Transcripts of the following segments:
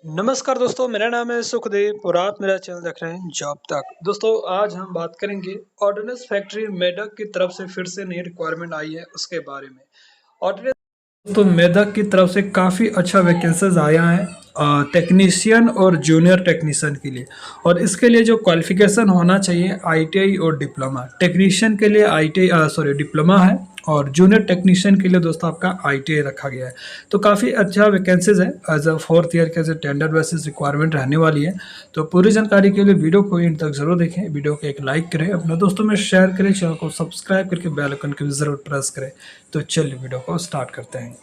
नमस्कार दोस्तों, मेरा नाम है सुखदेव और आप मेरा चैनल देख रहे हैं जॉब तक। दोस्तों आज हम बात करेंगे ऑर्डिनेंस फैक्ट्री मेडक की तरफ से फिर से नई रिक्वायरमेंट आई है उसके बारे में। ऑर्डिनेंस तो मेदक की तरफ से काफ़ी अच्छा वैकेंसीज आया है टेक्नीशियन और जूनियर टेक्नीशियन के लिए। और इसके लिए जो क्वालिफिकेशन होना चाहिए आईटीआई और डिप्लोमा। टेक्नीशियन के लिए आईटीआई सॉरी डिप्लोमा है और जूनियर टेक्नीशियन के लिए दोस्तों आपका आईटीआई रखा गया है। तो काफ़ी अच्छा वैकेंसीज है एज अ फोर्थ ईयर के टेंडर बेसिस रिक्वायरमेंट रहने वाली है। तो पूरी जानकारी के लिए वीडियो को इन तक जरूर देखें, वीडियो को एक लाइक करें, अपने दोस्तों में शेयर करें, चैनल को सब्सक्राइब करके बेल आइकन को भी जरूर प्रेस करें। तो चलिए वीडियो को स्टार्ट करते हैं।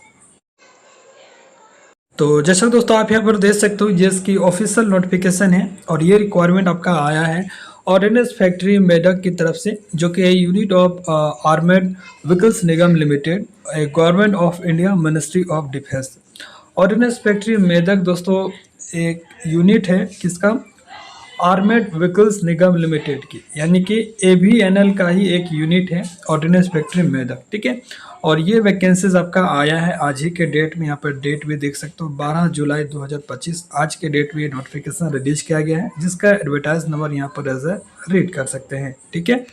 तो जैसा दोस्तों आप यहाँ पर देख सकते हो ये इसकी ऑफिशियल नोटिफिकेशन है और ये रिक्वायरमेंट आपका आया है ऑर्डिनेंस फैक्ट्री मेडक की तरफ से, जो कि है unit of armed vehicles Nigam limited, government of India, ministry of defence. Ordnance factory Medak दोस्तों एक यूनिट है किसका, आर्मेड व्हीकल्स निगम लिमिटेड की, यानी कि एवीएनएल का ही एक यूनिट है ऑर्डिनेंस फैक्ट्री मेदक। ठीक है, और ये वैकेंसीज आपका आया है आज ही के डेट में। यहाँ पर डेट भी देख सकते हो 12 जुलाई 2025, आज के डेट में ये नोटिफिकेशन रिलीज किया गया है, जिसका एडवर्टाइज नंबर यहाँ पर एज ए रीड कर सकते हैं। ठीक है,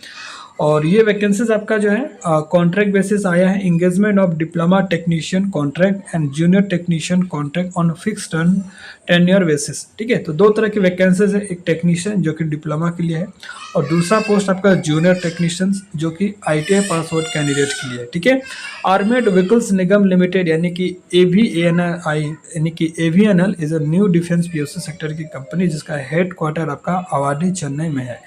और ये वैकेंसीज आपका जो है कॉन्ट्रैक्ट बेसिस आया है। Engagement of diploma technician contract and junior technician contract on fix turn tenure basis. ठीक है, तो दो तरह की वैकेंसीज है, एक टेक्नीशियन जो कि डिप्लोमा के लिए है और दूसरा पोस्ट आपका जूनियर टेक्नीशियन जो कि आईटीआई पास आउट कैंडिडेट के लिए है। ठीक है, आर्मेड व्हीकल्स निगम लिमिटेड यानी कि एवीएनआई यानी कि AVNL is a new defence POC sector की कंपनी, जिसका हेड क्वार्टर आपका अवाडी चेन्नई में है।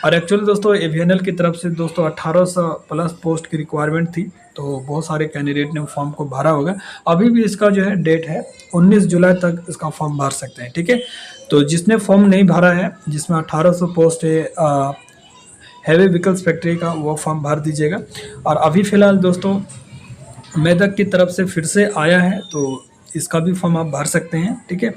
और एक्चुअली दोस्तों एवीएनएल की तरफ से दोस्तों 1800 प्लस पोस्ट की रिक्वायरमेंट थी, तो बहुत सारे कैंडिडेट ने फॉर्म को भरा होगा। अभी भी इसका जो है डेट है 19 जुलाई तक इसका फॉर्म भर सकते हैं। ठीक है, तो जिसने फॉर्म नहीं भरा है, जिसमें 1800 पोस्ट है हैवी व्हीकल्स फैक्ट्री का, वो फॉर्म भर दीजिएगा। और अभी फ़िलहाल दोस्तों मेदक की तरफ से फिर से आया है, तो इसका भी फॉर्म आप भर सकते हैं। ठीक है,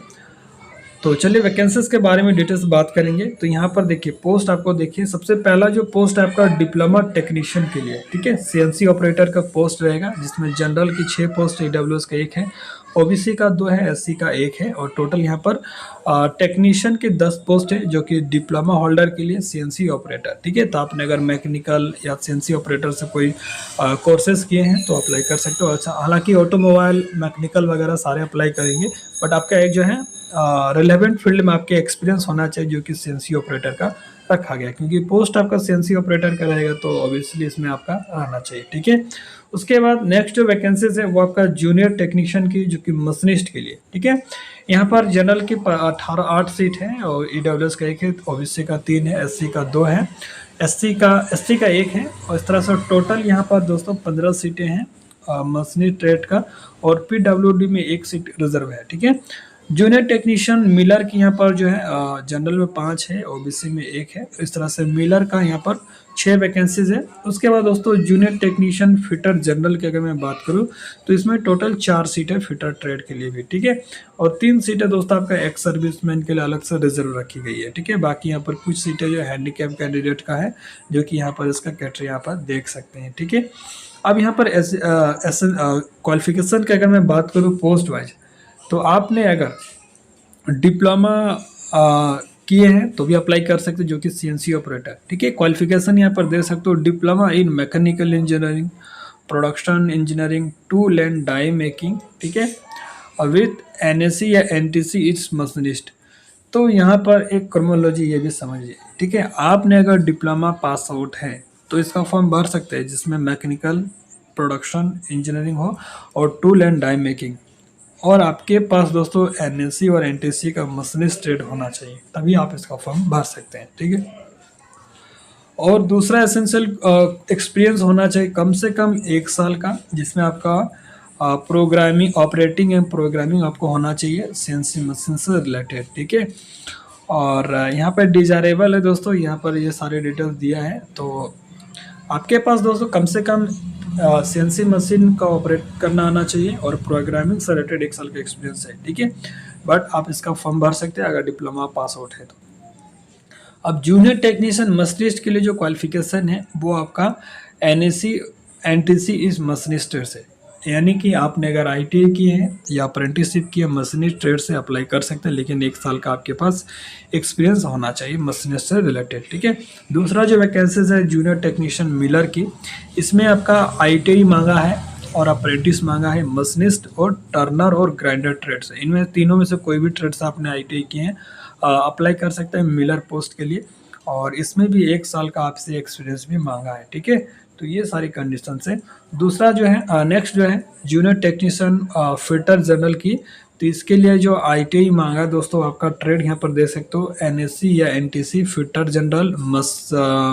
तो चलिए वैकेंसीज के बारे में डिटेल्स बात करेंगे। तो यहाँ पर देखिए पोस्ट आपको देखिए, सबसे पहला जो पोस्ट है आपका डिप्लोमा टेक्नीशियन के लिए। ठीक है, सीएनसी ऑपरेटर का पोस्ट रहेगा, जिसमें जनरल की 6 पोस्ट, ईडब्ल्यूएस का 1 है, ओबीसी का 2 है, एससी का 1 है और टोटल यहाँ पर टेक्नीशियन के 10 पोस्ट है, जो कि डिप्लोमा होल्डर के लिए सीएनसी ऑपरेटर। ठीक है, तो आपने अगर मैकेनिकल या सीएनसी ऑपरेटर से कोई कोर्सेज किए हैं तो अप्लाई कर सकते हो। अच्छा, हालांकि ऑटोमोबाइल मैकेनिकल वगैरह सारे अप्लाई करेंगे, बट आपका एक जो है रिलेवेंट फील्ड में आपके एक्सपीरियंस होना चाहिए, जो कि सीएनसी ऑपरेटर का रखा गया, क्योंकि पोस्ट आपका सीएनसी ऑपरेटर का रहेगा तो ऑब्वियसली इसमें आपका रहना चाहिए। ठीक है, उसके बाद नेक्स्ट जो वैकेंसीज है वो आपका जूनियर टेक्नीशियन की, जो कि मशीनिस्ट के लिए। ठीक है, यहाँ पर जनरल की 8 सीट है और ईडब्ल्यूएस का 1 है, ओबीसी का 3 है, एससी का 2 है, एसटी का 1 है। और इस तरह से टोटल यहाँ पर दोस्तों 15 सीटें हैं मशीनिस्ट ट्रेड का, और पीडब्ल्यूडी में 1 सीट रिजर्व है। ठीक है, जूनियर टेक्नीशियन मिलर की यहाँ पर जो है जनरल में 5 है, ओबीसी में 1 है। इस तरह से मिलर का यहाँ पर 6 वैकेंसीज है। उसके बाद दोस्तों जूनियर टेक्नीशियन फिटर जनरल की अगर मैं बात करूँ तो इसमें टोटल 4 सीट है फिटर ट्रेड के लिए भी। ठीक है, और 3 सीटें दोस्तों आपका एक्स सर्विसमैन के लिए अलग से रिजर्व रखी गई है। ठीक है, बाकी यहाँ पर कुछ सीटें जो हैंडीकैप कैंडिडेट का है, जो कि यहाँ पर इसका कैटेगरी यहाँ पर देख सकते हैं। ठीक है, अब यहाँ पर क्वालिफिकेशन की अगर मैं बात करूँ पोस्ट वाइज, तो आपने अगर डिप्लोमा किए हैं तो भी अप्लाई कर सकते हो, जो कि सीएनसी ऑपरेटर। ठीक है, क्वालिफिकेशन यहाँ पर दे सकते हो diploma in mechanical engineering, production engineering, tool and die making. ठीक है, और विथ एनएससी या एनटीसी इट्स मशीनिस्ट। तो यहाँ पर एक क्रोमोलॉजी ये भी समझिए। ठीक है, आपने अगर डिप्लोमा पास आउट है तो इसका फॉर्म भर सकते हैं, जिसमें मैकेनिकल प्रोडक्शन इंजीनियरिंग हो और टूल एंड डाई मेकिंग, और आपके पास दोस्तों एनएससी और एनटीसी का मशीनिस्ट ट्रेड होना चाहिए, तभी आप इसका फॉर्म भर सकते हैं। ठीक है, और दूसरा एसेंशियल एक्सपीरियंस होना चाहिए कम से कम 1 साल का, जिसमें आपका प्रोग्रामिंग, ऑपरेटिंग एंड प्रोग्रामिंग आपको होना चाहिए सीएनसी मशीन से रिलेटेड। ठीक है, और यहाँ पर डिजायरेबल है दोस्तों, यहाँ पर ये सारे डिटेल्स दिया है। तो आपके पास दोस्तों कम से कम सीएनसी मशीन का ऑपरेट करना आना चाहिए और प्रोग्रामिंग से रिलेटेड 1 साल का एक्सपीरियंस है। ठीक है, बट आप इसका फॉर्म भर सकते हैं अगर डिप्लोमा पास आउट है तो। अब जूनियर टेक्नीशियन मशीनिस्ट के लिए जो क्वालिफिकेशन है वो आपका एनएससी एनटीसी इस मशीनिस्ट से। यानी कि आपने अगर आईटीआई की है या अप्रेंटिसशिप की है मशीनिस्ट ट्रेड से अप्लाई कर सकते हैं, लेकिन 1 साल का आपके पास एक्सपीरियंस होना चाहिए मशीनिस्ट से रिलेटेड, ठीक है। दूसरा जो वैकेंसीज है जूनियर टेक्नीशियन मिलर की, इसमें आपका आईटीआई मांगा है और अप्रेंटिस मांगा है, मशीनिस्ट और टर्नर और ग्राइंडर ट्रेड्स, इनमें तीनों में से कोई भी ट्रेड्स आपने आईटीआई किए हैं अप्लाई कर सकते हैं मिलर पोस्ट के लिए, और इसमें भी 1 साल का आपसे एक्सपीरियंस भी मांगा है, ठीक है। तो ये सारी कंडीशंस है। दूसरा जो है नेक्स्ट जो है जूनियर टेक्नीशियन फिटर जनरल की, तो इसके लिए जो आईटीआई मांगा दोस्तों, आपका ट्रेड यहाँ पर दे सकते हो एनएससी या NTC, fitter general,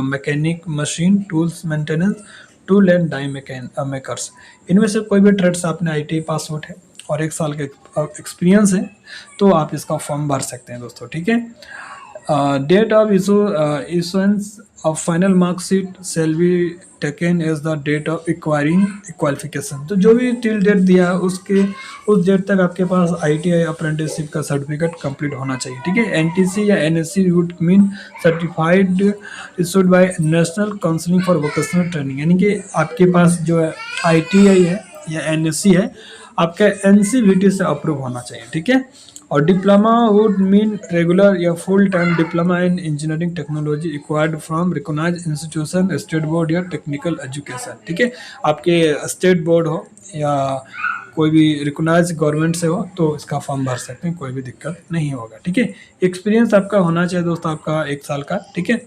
mechanic, machine tools maintenance, tool and die makers, इनमें से कोई भी ट्रेड्स आपने आईटीआई पास आउट है और 1 साल का एक्सपीरियंस है तो आप इसका फॉर्म भर सकते हैं दोस्तों, ठीक है। Date of issuance of final mark sheet shall be taken as the date of acquiring qualification, तो जो भी टिल डेट दिया है उसके उस डेट तक आपके पास आईटीआई अप्रेंटिसशिप का सर्टिफिकेट कंप्लीट होना चाहिए, ठीक है। एनटीसी या NSC would mean certified issued by national council for vocational training, यानी कि आपके पास जो है आईटीआई है या एनएससी है आपका एनसीवीटी से अप्रूव होना चाहिए, ठीक है। और डिप्लोमा वुड मीन रेगुलर या full time diploma in engineering technology acquired from recognised institution, state board या टेक्निकल एजुकेशन, ठीक है। आपके स्टेट बोर्ड हो या कोई भी रिकॉग्नाइज गवर्नमेंट से हो तो इसका फॉर्म भर सकते हैं, कोई भी दिक्कत नहीं होगा, ठीक है। एक्सपीरियंस आपका होना चाहिए दोस्तों आपका 1 साल का, ठीक है।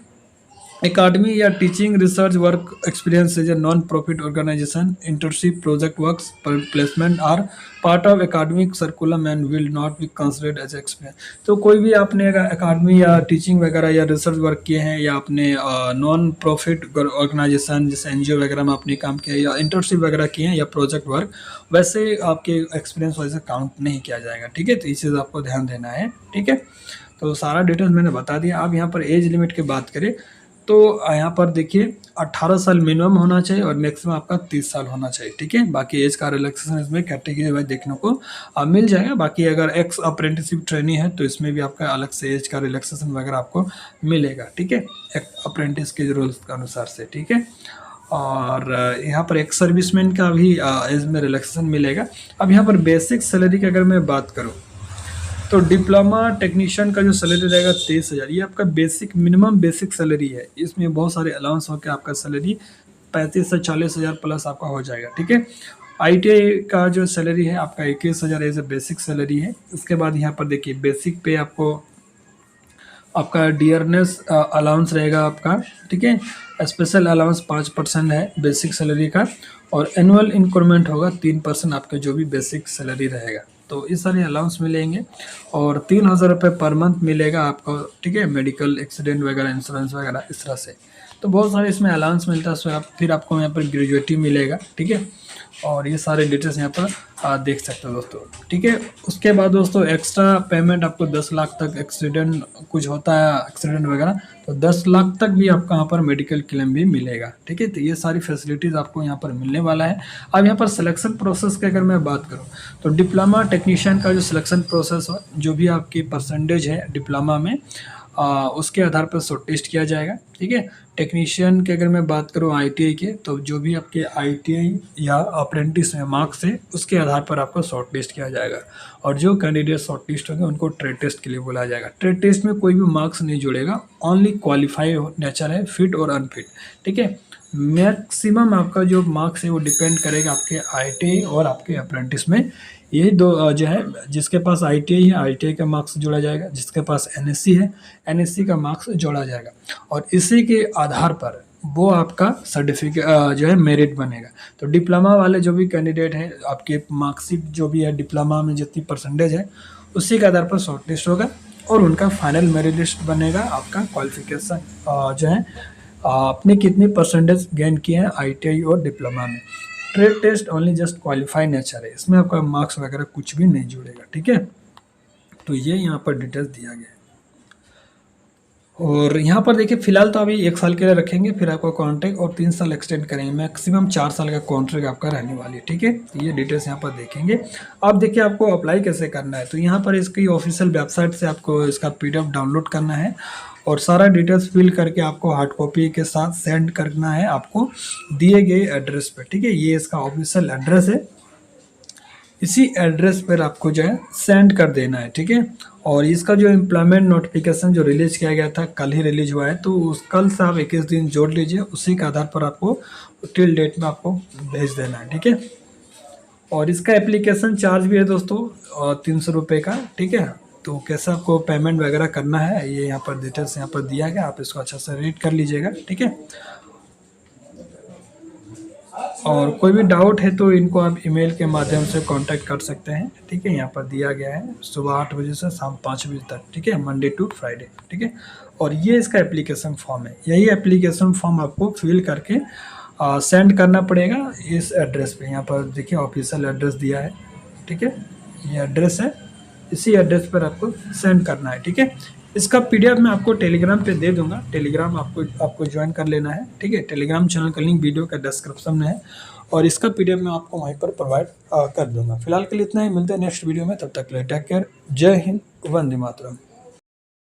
एकेडमी या teaching research work experience is a non profit organisation, internship project works placement are part of academic curriculum and will not be considered as experience, तो कोई भी आपने एकेडमी या टीचिंग वगैरह या रिसर्च वर्क किए हैं या आपने नॉन प्रॉफिट ऑर्गेनाइजेशन जैसे एनजीओ वगैरह में आपने काम किया या इंटर्नशिप वगैरह किए हैं या प्रोजेक्ट वर्क, वैसे आपके एक्सपीरियंस वैसे काउंट नहीं किया जाएगा, ठीक है। तो इस चीज़ आपको ध्यान देना है, ठीक है। तो सारा डिटेल्स मैंने बता दिया। अब यहाँ पर एज लिमिट की बात करें तो यहाँ पर देखिए 18 साल मिनिमम होना चाहिए और मैक्सिमम आपका 30 साल होना चाहिए, ठीक है। बाकी एज का रिलैक्सेशन इसमें कैटेगरी वाइज देखने को मिल जाएगा। बाकी अगर एक्स अप्रेंटिसशिप ट्रेनी है तो इसमें भी आपका अलग से एज का रिलैक्सेशन वगैरह आपको मिलेगा, ठीक है, एक अप्रेंटिस के रूल्स के अनुसार से, ठीक है। और यहाँ पर एक सर्विसमैन का भी एज में रिलैक्सेशन मिलेगा। अब यहाँ पर बेसिक सैलरी की अगर मैं बात करूँ तो डिप्लोमा टेक्नीशियन का जो सैलरी रहेगा 23,000, ये आपका बेसिक मिनिमम बेसिक सैलरी है। इसमें बहुत सारे अलाउंस होकर आपका सैलरी 35 से 40,000 प्लस आपका हो जाएगा, ठीक है। आईटीआई का जो सैलरी है आपका 21,000 एज ए बेसिक सैलरी है। उसके बाद यहाँ पर देखिए बेसिक पे आपको आपका डियरनेस अलाउंस रहेगा आपका, ठीक है। स्पेशल अलाउंस 5% है बेसिक सैलरी का, और एनुअल इंक्रीमेंट होगा 3% आपका जो भी बेसिक सैलरी रहेगा। तो इस सारे अलाउंस मिलेंगे और 3,000 रुपये पर मंथ मिलेगा आपको, ठीक है। मेडिकल एक्सीडेंट वगैरह इंश्योरेंस वगैरह इस तरह से तो बहुत सारे इसमें अलाउंस मिलता है। उसमें फिर आपको यहाँ पर ग्रेजुएटी मिलेगा, ठीक है। और ये सारे डिटेल्स यहाँ पर देख सकते हो दोस्तों, ठीक है। उसके बाद दोस्तों एक्स्ट्रा पेमेंट आपको 10 लाख तक एक्सीडेंट कुछ होता है एक्सीडेंट वगैरह तो 10 लाख तक भी आपका यहाँ पर मेडिकल क्लेम भी मिलेगा, ठीक है। तो ये सारी फैसिलिटीज़ आपको यहाँ पर मिलने वाला है। अब यहाँ पर सिलेक्शन प्रोसेस की अगर मैं बात करूँ तो डिप्लोमा टेक्नीशियन का जो सिलेक्शन प्रोसेस हो, जो भी आपकी परसेंटेज है डिप्लोमा में उसके आधार पर शॉर्ट टेस्ट किया जाएगा, ठीक है। टेक्नीशियन की अगर मैं बात करूँ आईटीआई के तो जो भी आपके आईटीआई या अप्रेंटिस में मार्क्स है उसके आधार पर आपको शॉर्ट टेस्ट किया जाएगा, और जो कैंडिडेट शॉर्ट टेस्ट होंगे उनको ट्रेड टेस्ट के लिए बुलाया जाएगा। ट्रेड टेस्ट में कोई भी मार्क्स नहीं जुड़ेगा, ओनली क्वालिफाई नेचर है, फिट और अनफिट, ठीक है। मैक्सिमम आपका जो मार्क्स है वो डिपेंड करेगा आपके आईटीआई और आपके अप्रेंटिस में। यही दो जो है, जिसके पास आईटीआई है आईटीआई का मार्क्स जोड़ा जाएगा, जिसके पास एनएससी है एनएससी का मार्क्स जोड़ा जाएगा, और इसी के आधार पर वो आपका सर्टिफिकेट जो है मेरिट बनेगा। तो डिप्लोमा वाले जो भी कैंडिडेट हैं आपके मार्कशीट जो भी है डिप्लोमा में जितनी परसेंटेज है उसी के आधार पर शॉर्ट लिस्ट होगा और उनका फाइनल मेरिट लिस्ट बनेगा। आपका क्वालिफिकेशन जो है आपने कितनी परसेंटेज गेन किए हैं आईटीआई और डिप्लोमा में। Trade test only just qualify nature है, इसमें आपका मार्क्स वगैरह कुछ भी नहीं जुड़ेगा, ठीक है। तो ये यहाँ पर डिटेल्स दिया गया है। और यहाँ पर देखिए फिलहाल तो अभी 1 साल के लिए रखेंगे, फिर आपका कॉन्ट्रैक्ट और 3 साल एक्सटेंड करेंगे, मैक्सिमम 4 साल का कॉन्ट्रैक्ट आपका रहने वाली है, ठीक है। तो ये डिटेल्स यहाँ पर देखेंगे। अब देखिए आपको अप्लाई कैसे करना है, तो यहाँ पर इसकी ऑफिशियल वेबसाइट से आपको इसका पीडीएफ डाउनलोड करना है और सारा डिटेल्स फिल करके आपको हार्ड कॉपी के साथ सेंड करना है आपको दिए गए एड्रेस पे, ठीक है। ये इसका ऑफिशियल एड्रेस है इसी एड्रेस पर आपको जो है सेंड कर देना है, ठीक है। और इसका जो एम्प्लॉयमेंट नोटिफिकेशन जो रिलीज़ किया गया था, कल ही रिलीज हुआ है, तो उस कल से आप 21 दिन जोड़ लीजिए, उसी के आधार पर आपको टिल डेट में आपको भेज देना है, ठीक है। और इसका एप्लीकेशन चार्ज भी है दोस्तों 300 रुपये का, ठीक है। तो कैसा आपको पेमेंट वगैरह करना है ये यहाँ पर डिटेल्स यहाँ पर दिया गया, आप इसको अच्छा से रीड कर लीजिएगा, ठीक है। और कोई भी डाउट है तो इनको आप ईमेल के माध्यम से कांटेक्ट कर सकते हैं, ठीक है। यहाँ पर दिया गया है सुबह 8 बजे से शाम 5 बजे तक, ठीक है, मंडे टू फ्राइडे, ठीक है। और ये इसका एप्लीकेशन फॉर्म है, यही एप्लीकेशन फॉर्म आपको फिल करके सेंड करना पड़ेगा इस एड्रेस पे। यहाँ पर देखिए ऑफिशियल एड्रेस दिया है, ठीक है, ये एड्रेस है, इसी एड्रेस पर आपको सेंड करना है, ठीक है। इसका पीडीएफ मैं आपको टेलीग्राम पे दे दूंगा, टेलीग्राम आपको ज्वाइन कर लेना है, ठीक है। टेलीग्राम चैनल का लिंक वीडियो का डिस्क्रिप्शन में है, और इसका पीडीएफ मैं आपको वहीं पर प्रोवाइड कर दूंगा। फिलहाल के लिए इतना ही, मिलते हैं नेक्स्ट वीडियो में, तब तक के लिए टेक केयर, जय हिंद, वंदे मातरम।